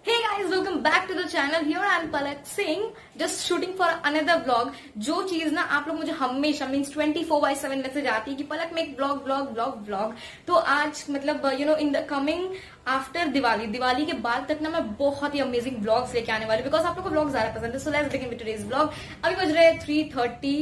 Hey guys, welcome back to the channel. Here I am Palak Singh, just shooting for another vlog. जो चीज ना आप लोग मुझे हमेशा मीन्स 24/7 मैसेज आती है कि पलक मेक ब्लॉग. तो आज मतलब in the coming after Diwali के बाद तक ना मैं बहुत ही अमेजिंग ब्लॉग्स लेके आने वाली हूँ बिकॉज आप लोग को ब्लॉग ज्यादा पसंद है. So let's begin with today's blog. अभी बज रहे हैं 3:30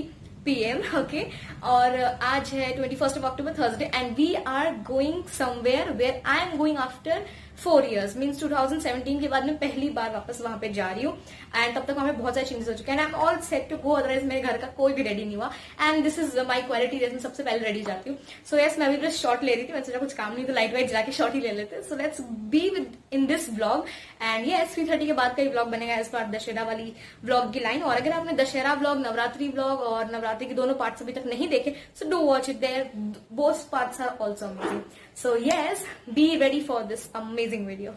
PM, ओके. और आज है 21 October Thursday and we are going somewhere where I am going after 4 years means 2017 के बाद मैं पहली बार वापस वहां पे जा रही हूँ. एंड तब तक हमें बहुत सारे चेंजेस हो चुके हैं and I am all set to go. Otherwise मेरे घर का कोई भी रेडी नहीं हुआ and this is my quality. जैसे मैं सबसे पहले रेडी जाती हूँ. सो यस, मैं अभी बस शॉर्ट ले रही थी. मैं सोचा कुछ काम नहीं तो लाइट वाइट जाके शॉर्ट ही ले लेते. So let's be with in this blog and yes 3:30 के बाद का ही ब्लॉग बनेगा एज पर दशहरा वाली ब्लॉग की लाइन. और अगर आपने दशहरा ब्लॉग, नवरात्रि ब्लॉग और नवरात्रि के दोनों पार्ट्स अभी तक नहीं देखे so do watch it there. Both parts are also amazing. So yes, be ready for this amazing video.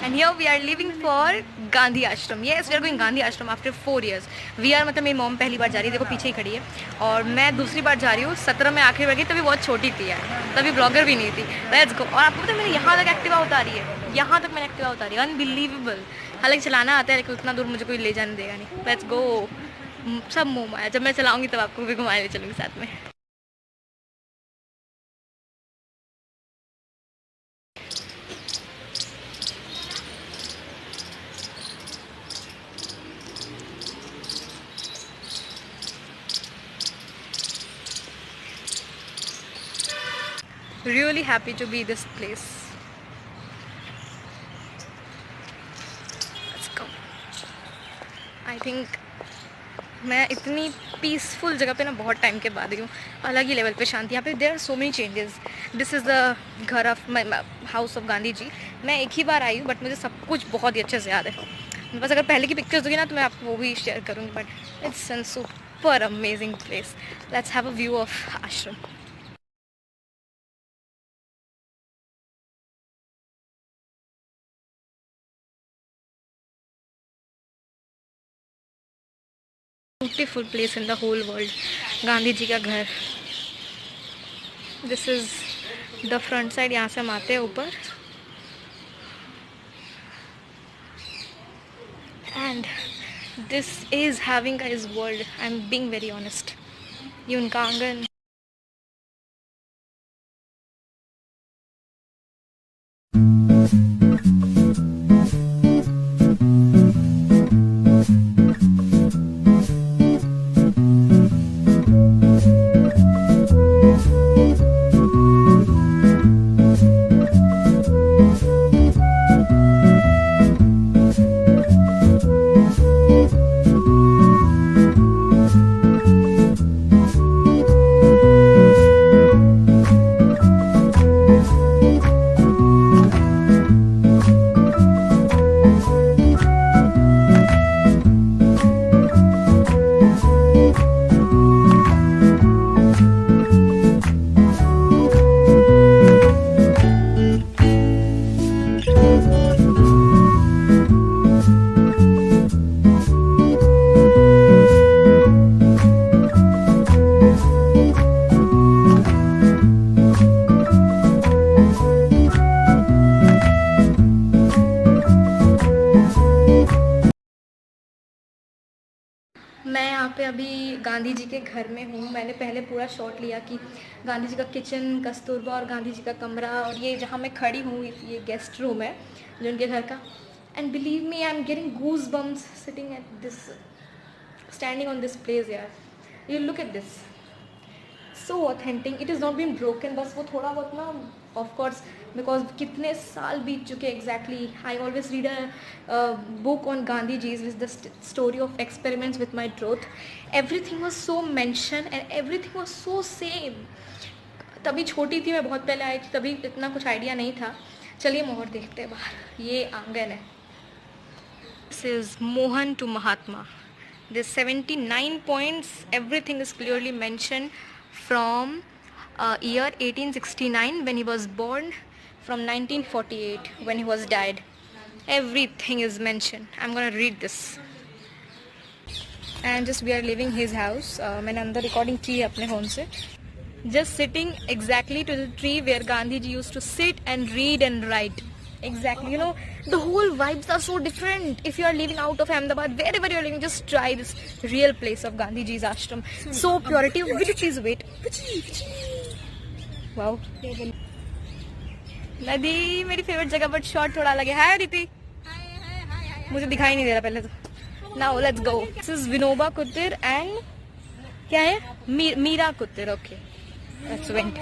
And here we are leaving for Gandhi Ashram. Yes, we are going Gandhi Ashram after 4 years. We are मतलब मेरी mom पहली बार जा रही है, देखो पीछे ही खड़ी है. और मैं दूसरी बार जा रही हूँ. 17 में आखिरी बार गई तभी बहुत छोटी थी यार, तभी ब्लॉगर भी नहीं थी. Let's go. और आपको पता है मैंने यहाँ तक एक्टिवा उतारी है, यहाँ तक मैंने एक्टिवा उतारी है. अनबिलीवेबल. हालांकि चलाना आता है लेकिन उतना दूर मुझे कोई ले जाने देगा नहीं. Let's go. सब मोह माया. जब मैं चलाऊंगी तब आपको भी घुमाने ले चलूंगी साथ में. Really happy to be this place. Let's go. I think मैं इतनी पीसफुल जगह पे ना बहुत टाइम के बाद आई हूँ. अलग ही लेवल पे शांति यहाँ पे. There are so many changes. This is the घर of house of Gandhi ji. मैं एक ही बार आई हूँ बट मुझे सब कुछ बहुत ही अच्छे से याद है. मेरे पास अगर पहले की पिक्चर्स होगी ना तो मैं आपको वो भी शेयर करूँगी. But it's an super amazing place. Let's have a view of ashram. Beautiful place in the whole world. Gandhi ji का घर. This is the front side. यहाँ से हम आते हैं ऊपर and this is having his world. I am being very honest. ये उनका आंगन. मैं यहाँ पे अभी गांधी जी के घर में हूँ. मैंने पहले पूरा शॉट लिया कि गांधी जी का किचन, कस्तूरबा और गांधी जी का कमरा. और ये जहाँ मैं खड़ी हूँ ये गेस्ट रूम है जो उनके घर का. And believe me I am getting goose bumps sitting at this, standing on this place यार. You look at this. So authentic. It is not been broken. बस वो थोड़ा बहुत ना ऑफकोर्स बिकॉज कितने साल बीत चुके exactly. I always read a book on Gandhi ji with the story of experiments with my truth. Everything was so mention and everything was so same. तभी छोटी थी मैं, बहुत पहले आई थी, तभी इतना कुछ आइडिया नहीं था. चलिए मोहर देखते हैं बाहर. ये आंगन है. This is Mohan to Mahatma. This 79 points. Everything is clearly mention from year 1869 when he was born, from 1948 when he was died. Everything is mentioned. I'm gonna read this. And just we are leaving his house. मैंने अंदर recording की है अपने phone से. Just sitting exactly to the tree where Gandhi ji used to sit and read and write. Exactly. You know, the whole vibes are so different. If you are living out of Ahmedabad, wherever you are living, just try this real place of Gandhi Ji's ashram. So purity. Will you please wait? Wow. नदी मेरी favourite जगह, but short थोड़ा अलग है. हाय अदिति. मुझे दिखाई नहीं दे रहा पहले तो. Now let's go. This is Vinoba Kutir and क्या है, Mira Kutir. Okay, let's went.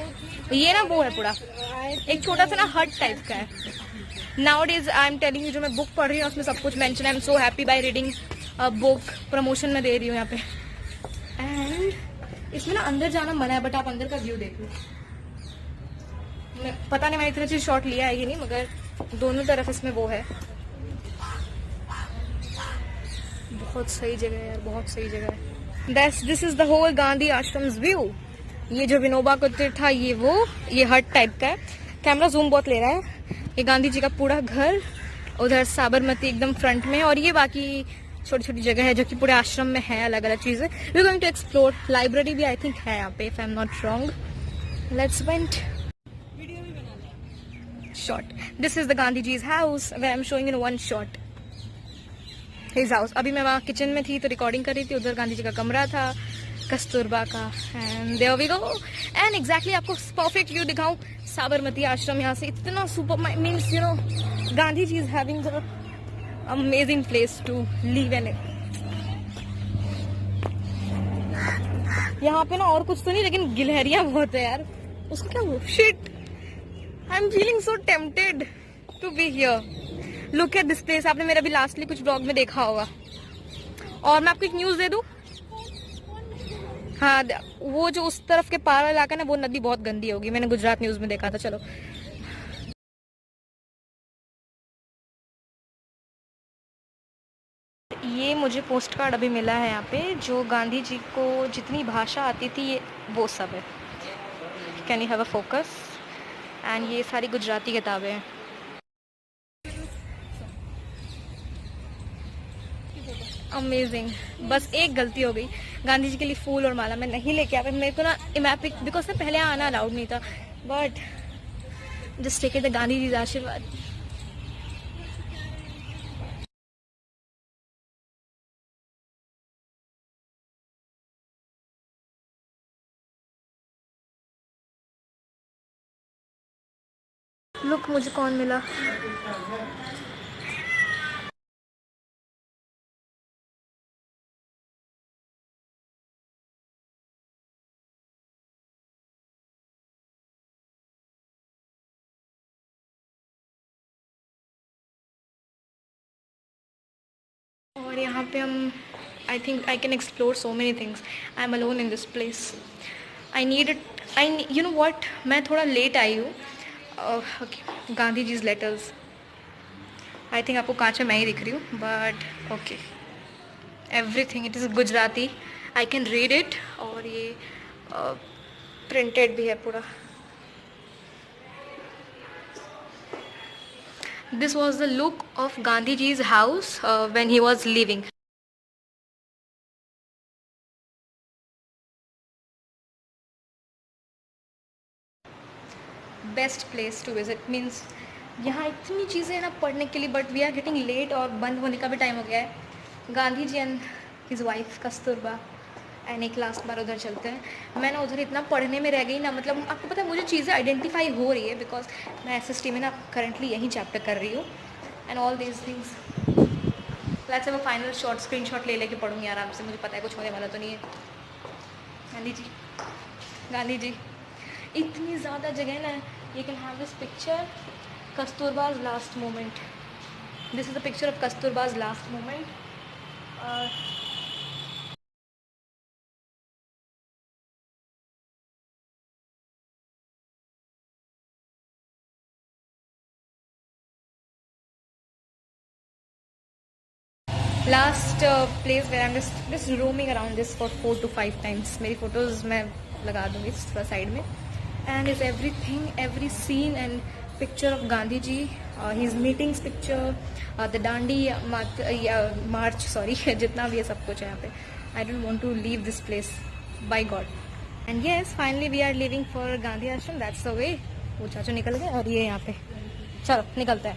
ये ना वो है पूरा एक छोटा सा ना हट टाइप का है. Nowadays I am telling you, जो मैं बुक पढ़ रही हूँ उसमें सब कुछ मेंशन है. I am so happy by reading book. Promotion में दे रही हूँ यहाँ पे. एंड इसमें ना अंदर जाना मना है, बट आप अंदर का व्यू देख लो. पता नहीं मैंने इतना चीज शॉट लिया है कि नहीं, मगर दोनों तरफ इसमें वो है. बहुत सही जगह है यार, बहुत सही जगह है. This is the whole Gandhi ashrams view. ये जो विनोबा कुतिर था, ये हट टाइप का है. कैमरा जूम बहुत ले रहा है. ये गांधी जी का पूरा घर, उधर साबरमती एकदम फ्रंट में, और ये बाकी छोटी छोटी जगह है जो कि पूरे आश्रम में है. अलग अलग चीजें we are going to explore. Library भी आई थिंक है यहाँ पे, if I am not wrong. Let's went. Shot. This is the Gandhi Ji's house where I'm showing in one shot. His house. अभी मैं वहाँ किचन में थी तो रिकॉर्डिंग कर रही थी. उधर गांधी जी का कमरा था, कस्तूरबा का. And there we go. And exactly आपको परफेक्ट व्यू दिखाऊं. साबरमती आश्रम यहाँ से इतना super, means you know Gandhi ji is having the amazing place to live in. यहाँ पे ना और कुछ तो नहीं, लेकिन गिलहरियां बहुत है यार. उसको क्या shit. I'm feeling so tempted to be here. Look at this place. आपने मेरा भी लास्टली कुछ ब्लॉग में देखा होगा. और मैं आपको एक न्यूज दे दूं. हाँ, वो जो उस तरफ के पार वाला इलाका ना, वो नदी बहुत गंदी होगी. मैंने गुजरात न्यूज में देखा था. चलो, ये मुझे पोस्ट कार्ड अभी मिला है यहाँ पे, जो गांधी जी को जितनी भाषा आती थी ये वो सब है. Can you have a focus. And ये सारी गुजराती किताबें हैं. अमेजिंग. बस एक गलती हो गई. गांधी जी के लिए फूल और माला मैं नहीं लेके आ पाई. मेरे को ना इमैपिक बिकॉज ना पहले आना अलाउड नहीं था, but just take the Gandhi ji आशीर्वाद. लुक, मुझे कौन मिला. और यहाँ पे हम I think I can explore so many things. I am alone in this place. I need it. You know what, मैं थोड़ा लेट आई हूँ. Okay, Gandhi ji's letters. I think आपको कांच में मैं ही दिख रही हूँ, but okay. Everything it is Gujarati. I can read it. और ये प्रिंटेड भी है पूरा. This was the look of Gandhi Ji's house when he was living. Best place to visit means यहाँ इतनी चीज़ें हैं ना पढ़ने के लिए, but we are getting late और बंद होने का भी टाइम हो गया है. Gandhi ji and his wife Kasturba and एक लास्ट बार उधर चलते हैं. मैं ना उधर इतना पढ़ने में रह गई ना, मतलब आपको पता है मुझे चीज़ें आइडेंटिफाई हो रही है बिकॉज मैं SST में ना करंटली यही चैप्टर कर रही हूँ. And all these things. Let's have a final shot. Screenshot ले लेके पढ़ूँगी आराम से. मुझे पता है कुछ होने वाला तो नहीं है. गांधी जी, गांधी जी. इतनी ज़्यादा जगह ना. You can have this picture, Kasturba's last moment. This is the picture of Kasturba's last moment. Last place where I'm just roaming around this for 4 to 5 times. मेरी photos मैं लगा दूँगी थोड़ा साइड में. And is everything, every scene and picture of Gandhi ji, his meetings picture, the Dandi march, sorry, जितना भी है सब कुछ है यहाँ पे. I don't want to leave this place, by God. And yes, finally we are leaving for Gandhi Ashram. That's the way. वो चाचू निकल गए और ये यहाँ पे चलो निकलते हैं,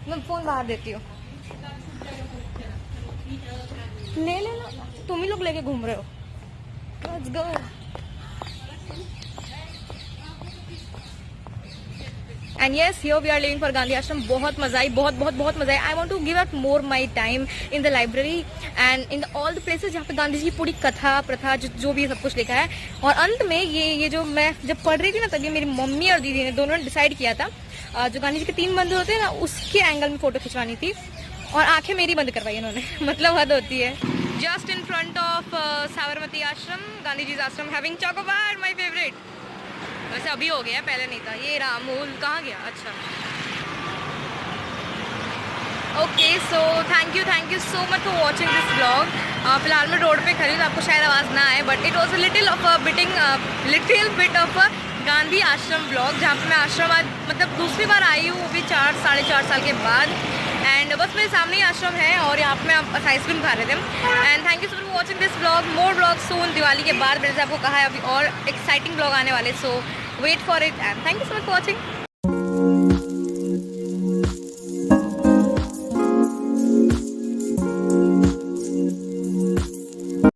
मैं फोन बाहर देती हूँ। ले ले लो, तुम ही लोग लेके घूम रहे हो। Let's go. And yes, here we are living for Gandhi Ashram. बहुत मजा आई, बहुत बहुत बहुत मजा आई। I want to give out more my time in the library and in all the places जहाँ पे गांधी जी की पूरी कथा प्रथा जो भी सब कुछ लिखा है। और अंत में ये जो मैं जब पढ़ रही थी ना, तभी मेरी मम्मी और दीदी ने दोनों ने डिसाइड किया था जो गांधी जी के 3 बंधु होते हैं ना, उसके एंगल में फोटो खिंचवानी थी, और आंखें मेरी बंद करवाई इन्होंने। मतलब हद होती है। Just in front of Sabarmati आश्रम, गांधी जी आश्रम, हैविंग चॉकोबार, माय फेवरेट। वैसे अभी हो गया, पहले नहीं था। ये रामूल कहाँ गया? अच्छा, okay. So thank you so much for watching this blog. फिलहाल मैं रोड पे खड़ी हूँ, तो आपको शायद आवाज़ ना आए, but it was a little bit of Gandhi आश्रम ब्लॉग, जहाँ पे मैं आश्रम आज मतलब दूसरी बार आई हूँ, वो भी 4-4.5 साल के बाद। एंड बस मेरे सामने ही आश्रम है, और यहाँ पे आप आइसक्रीम खा रहे थे। And thank you so much for watching this blog. More blog soon. Diwali के बाद मैंने आपको कहा है अभी और एक्साइटिंग ब्लॉग आने वाले, so wait for it and thank you so much for watching.